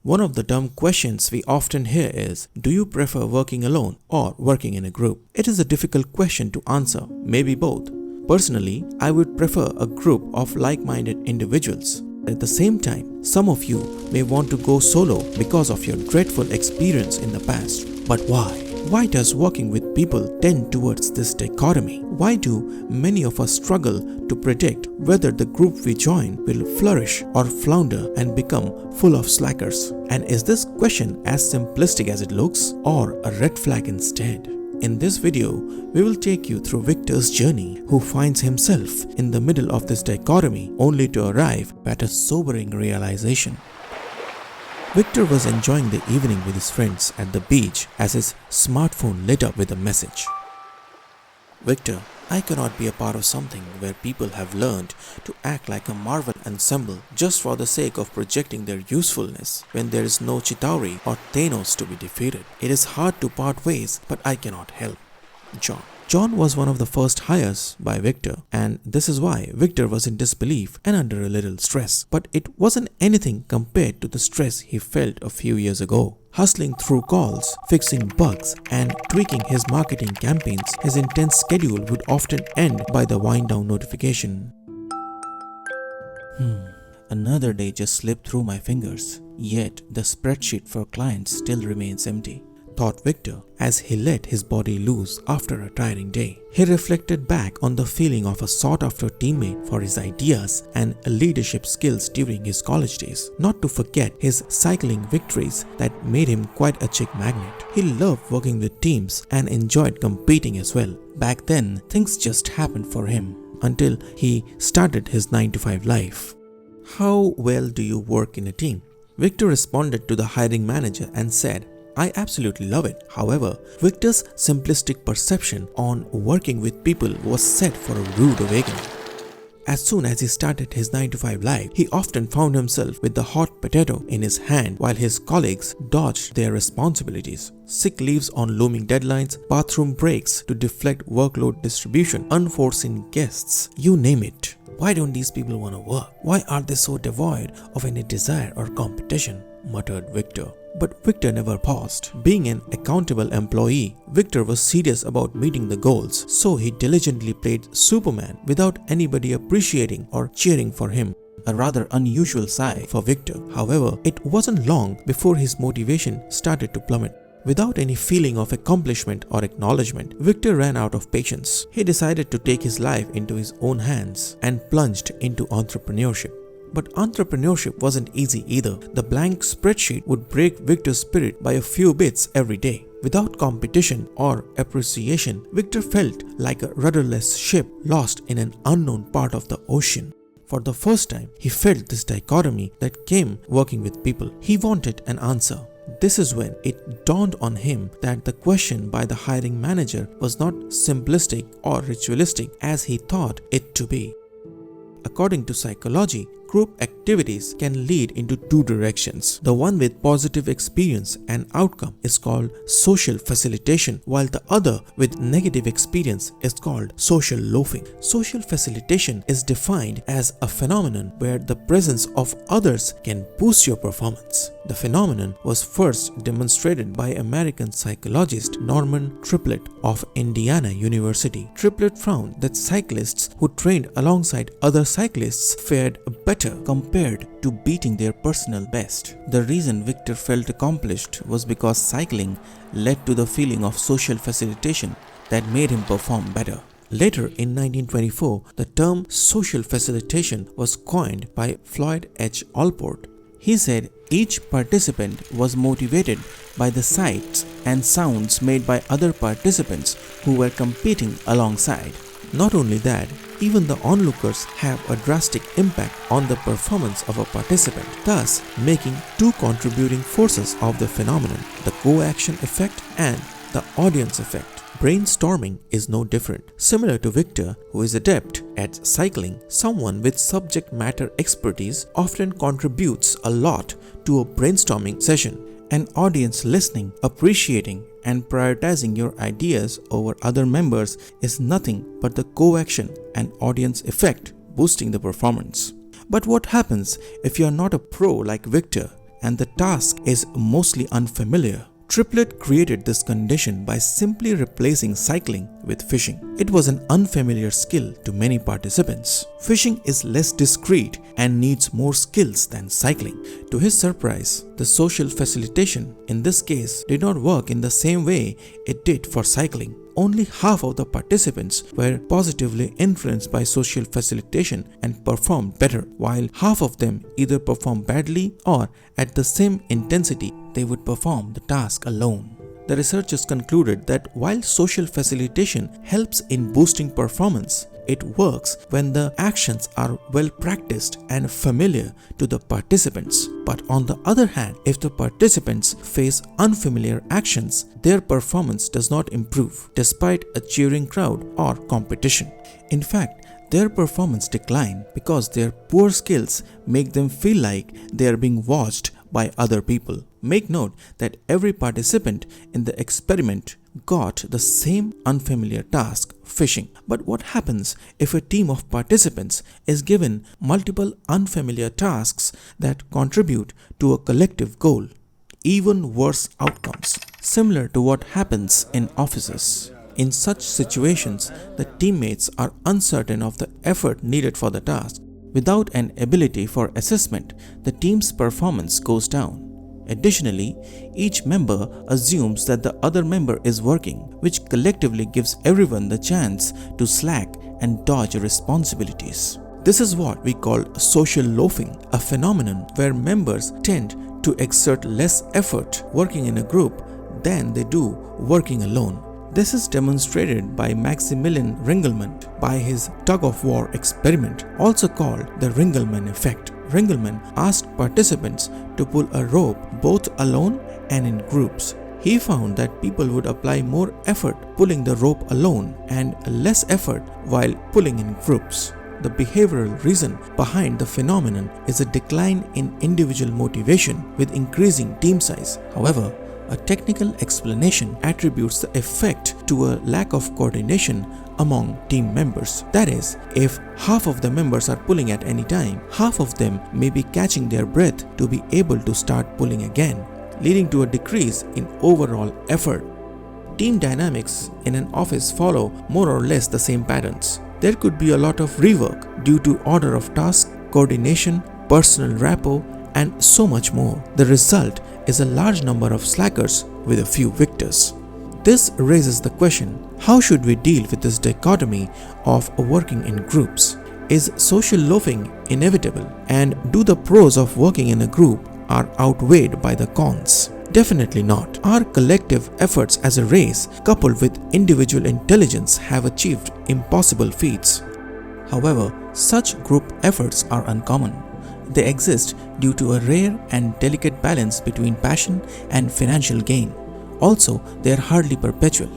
One of the dumb questions we often hear is, do you prefer working alone or working in a group? It is a difficult question to answer, maybe both. Personally, I would prefer a group of like-minded individuals. At the same time, some of you may want to go solo because of your dreadful experience in the past. But why? Why does working with people tend towards this dichotomy? Why do many of us struggle to predict whether the group we join will flourish or flounder and become full of slackers? And is this question as simplistic as it looks, or a red flag instead? In this video, we will take you through Victor's journey, who finds himself in the middle of this dichotomy only to arrive at a sobering realization. Victor was enjoying the evening with his friends at the beach as his smartphone lit up with a message. Victor, I cannot be a part of something where people have learned to act like a Marvel ensemble just for the sake of projecting their usefulness when there is no Chitauri or Thanos to be defeated. It is hard to part ways, but I cannot help. John. John was one of the first hires by Victor, and this is why Victor was in disbelief and under a little stress. But it wasn't anything compared to the stress he felt a few years ago. Hustling through calls, fixing bugs, and tweaking his marketing campaigns, his intense schedule would often end by the wind-down notification. Another day just slipped through my fingers, yet the spreadsheet for clients still remains empty, thought Victor as he let his body loose after a tiring day. He reflected back on the feeling of a sought-after teammate for his ideas and leadership skills during his college days, not to forget his cycling victories that made him quite a chick magnet. He loved working with teams and enjoyed competing as well. Back then, things just happened for him until he started his 9-to-5 life. How well do you work in a team? Victor responded to the hiring manager and said, I absolutely love it. However, Victor's simplistic perception on working with people was set for a rude awakening. As soon as he started his 9-to-5 life, he often found himself with the hot potato in his hand while his colleagues dodged their responsibilities. Sick leaves on looming deadlines, bathroom breaks to deflect workload distribution, unforeseen guests, you name it. Why don't these people want to work? Why are they so devoid of any desire or competition? Muttered Victor. But Victor never paused. Being an accountable employee, Victor was serious about meeting the goals, so he diligently played Superman without anybody appreciating or cheering for him. A rather unusual side for Victor. However, it wasn't long before his motivation started to plummet. Without any feeling of accomplishment or acknowledgement, Victor ran out of patience. He decided to take his life into his own hands and plunged into entrepreneurship. But entrepreneurship wasn't easy either. The blank spreadsheet would break Victor's spirit by a few bits every day. Without competition or appreciation, Victor felt like a rudderless ship lost in an unknown part of the ocean. For the first time, he felt this dichotomy that came working with people. He wanted an answer. This is when it dawned on him that the question by the hiring manager was not simplistic or ritualistic as he thought it to be. According to psychology, group activities can lead into two directions. The one with positive experience and outcome is called social facilitation, while the other with negative experience is called social loafing. Social facilitation is defined as a phenomenon where the presence of others can boost your performance. The phenomenon was first demonstrated by American psychologist Norman Triplet of Indiana University. Triplet found that cyclists who trained alongside other cyclists fared better compared to beating their personal best. The reason Victor felt accomplished was because cycling led to the feeling of social facilitation that made him perform better. Later in 1924, the term social facilitation was coined by Floyd H. Allport. He said each participant was motivated by the sights and sounds made by other participants who were competing alongside. Not only that, even the onlookers have a drastic impact on the performance of a participant, thus making two contributing forces of the phenomenon, the co-action effect and the audience effect. Brainstorming is no different. Similar to Victor, who is adept at cycling, someone with subject matter expertise often contributes a lot to a brainstorming session. An audience listening, appreciating, and prioritizing your ideas over other members is nothing but the co-action and audience effect boosting the performance. But what happens if you are not a pro like Victor? and the task is mostly unfamiliar. Triplet created this condition by simply replacing cycling with fishing. It was an unfamiliar skill to many participants. Fishing is less discreet and needs more skills than cycling. To his surprise, the social facilitation in this case did not work in the same way it did for cycling. Only half of the participants were positively influenced by social facilitation and performed better, while half of them either performed badly or at the same intensity they would perform the task alone. The researchers concluded that while social facilitation helps in boosting performance, it works when the actions are well practiced and familiar to the participants. But on the other hand, if the participants face unfamiliar actions, their performance does not improve despite a cheering crowd or competition. In fact, their performance decline because their poor skills make them feel like they are being watched by other people. Make note that every participant in the experiment got the same unfamiliar task, fishing. But what happens if a team of participants is given multiple unfamiliar tasks that contribute to a collective goal? Even worse outcomes, similar to what happens in offices. In such situations, the teammates are uncertain of the effort needed for the task. Without an ability for assessment, the team's performance goes down. Additionally, each member assumes that the other member is working, which collectively gives everyone the chance to slack and dodge responsibilities. This is what we call social loafing, a phenomenon where members tend to exert less effort working in a group than they do working alone. This is demonstrated by Maximilien Ringelmann by his tug-of-war experiment, also called the Ringlemann effect. Ringlemann asked participants to pull a rope both alone and in groups. He found that people would apply more effort pulling the rope alone and less effort while pulling in groups. The behavioral reason behind the phenomenon is a decline in individual motivation with increasing team size. However, a technical explanation attributes the effect to a lack of coordination among team members. That is, if half of the members are pulling at any time, half of them may be catching their breath to be able to start pulling again, leading to a decrease in overall effort. Team dynamics in an office follow more or less the same patterns. There could be a lot of rework due to order of tasks, coordination, personal rapport, and so much more. The result is a large number of slackers with a few victors. This raises the question, how should we deal with this dichotomy of working in groups? Is social loafing inevitable? And do the pros of working in a group are outweighed by the cons? Definitely not. Our collective efforts as a race, coupled with individual intelligence, have achieved impossible feats. However, such group efforts are uncommon. They exist due to a rare and delicate balance between passion and financial gain. Also, they are hardly perpetual.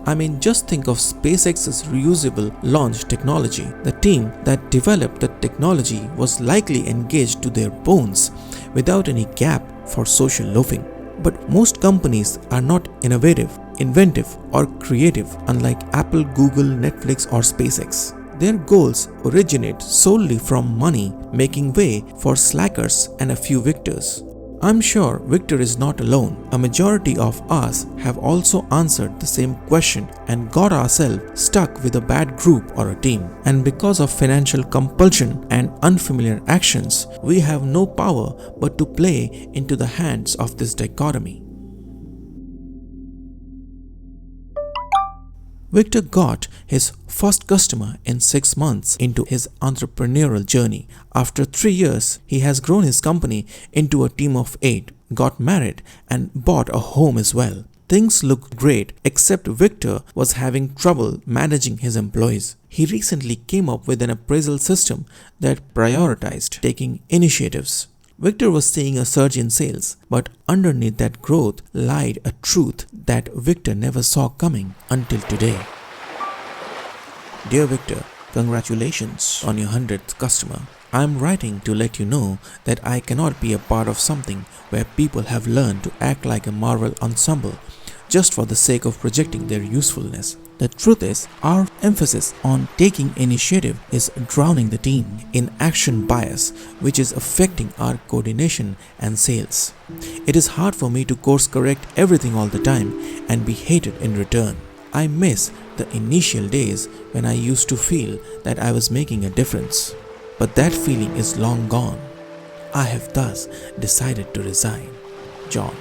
I mean, just think of SpaceX's reusable launch technology. The team that developed the technology was likely engaged to their bones without any gap for social loafing. But most companies are not innovative, inventive, or creative, unlike Apple, Google, Netflix, or SpaceX. Their goals originate solely from money, making way for slackers and a few victors. I'm sure Victor is not alone. A majority of us have also answered the same question and got ourselves stuck with a bad group or a team. And because of financial compulsion and unfamiliar actions, we have no power but to play into the hands of this dichotomy. Victor got his first customer in 6 months into his entrepreneurial journey. After 3 years, he has grown his company into a team of 8, got married, and bought a home as well. Things looked great, except Victor was having trouble managing his employees. He recently came up with an appraisal system that prioritized taking initiatives. Victor was seeing a surge in sales, but underneath that growth lied a truth that Victor never saw coming until today. Dear Victor, congratulations on your 100th customer. I am writing to let you know that I cannot be a part of something where people have learned to act like a Marvel ensemble just for the sake of projecting their usefulness. The truth is, our emphasis on taking initiative is drowning the team in action bias, which is affecting our coordination and sales. It is hard for me to course correct everything all the time and be hated in return. I miss the initial days when I used to feel that I was making a difference. But that feeling is long gone. I have thus decided to resign. John.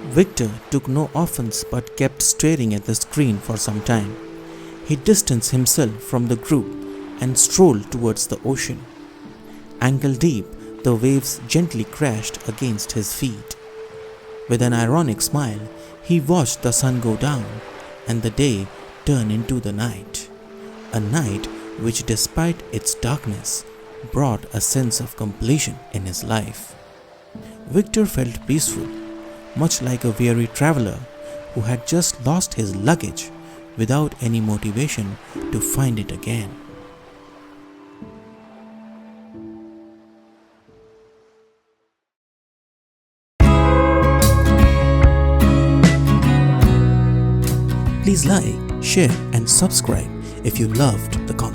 Victor took no offense but kept staring at the screen for some time. He distanced himself from the group and strolled towards the ocean. Ankle deep, the waves gently crashed against his feet. With an ironic smile, he watched the sun go down and the day turn into the night. A night which, despite its darkness, brought a sense of completion in his life. Victor felt peaceful, much like a weary traveler who had just lost his luggage without any motivation to find it again. Please like, share and subscribe if you loved the content.